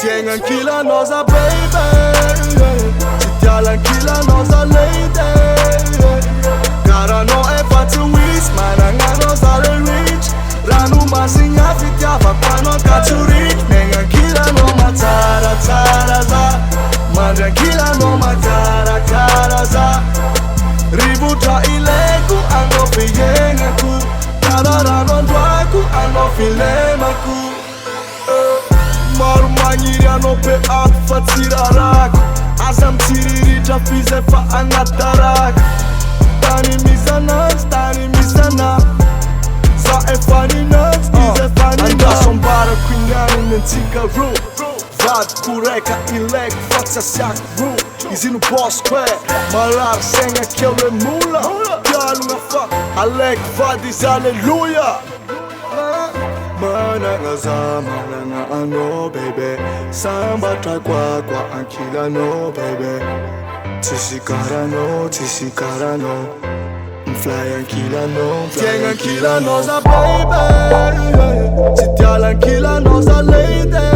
Tiens Ankilanao za baby, ci tiala Ankilanao za lady. Cara no M.A.F to wish, manangano za reach. Ranu masinga fitiava quando cazzo rich. Menga Ankilanao matara tara za, mandra Ankilanao matara tara za. Ributa ileku ango fiyenga ku, cara rano ndwaku ango filema ku. Maro magniry anao be ato fa tsy rarako. Aza mitsiriritsa fizy fa agnataraka. Tany misy anazy, tany misy ana. Za efa ninazy, izy efa nina. Andaso ambarako inianiny antsika ro. Vadiko raika ilaiko fa tsy asiako ro. Izy no bossko e, marary saigna keo le mola. Pialogna fa alaiko vady izy alleluia. Mananga za mananga ano baby, sambatra kwa Ankilanao baby. Tsisy karano, mfly Ankilanao. Tiens Ankilanao za baby, ci tiala Ankilanao za lady.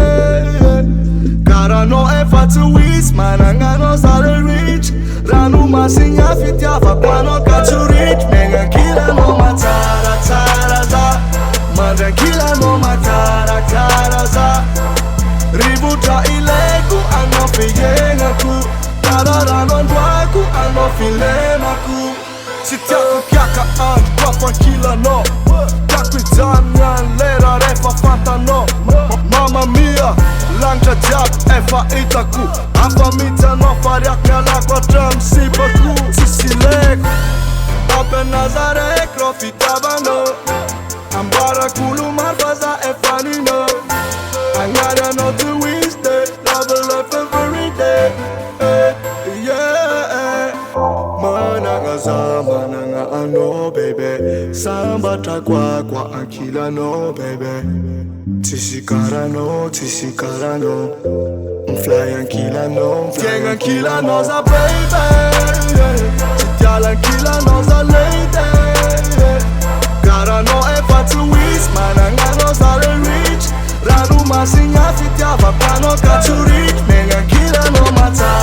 Cara no M.A.F to wish, manangano za reach. Ranu masinga fitiava quando cazzo rich. Menga Ankilanao matara tara za, mandra Ankilanao matara tara za. Ributa ileku ango fiyenga ku, cara rano ndwaku ango filema ku. Sitiako kiaka and kwa Ankilanao. Takwizan lera refa fantano. Mamma mia, lancha diab efa itaku. Afa mitano fariak nyalako atram sipaku. Sisileko apena za rekro fitabano. Ambara kulu marfaza efanino. Angara no to wish day, love life every day. Yeah. Mananga za mananga ano baby, sambatra kwa Ankilanao baby. Tsisy karano, mfly Ankilanao. Tiens Ankilanao za baby, ci tiala Ankilanao za lady. Cara no M.A.F to wish, manangano za reach. Ranu masinga fitiava quando cazzo rich. Menga Ankilanao matara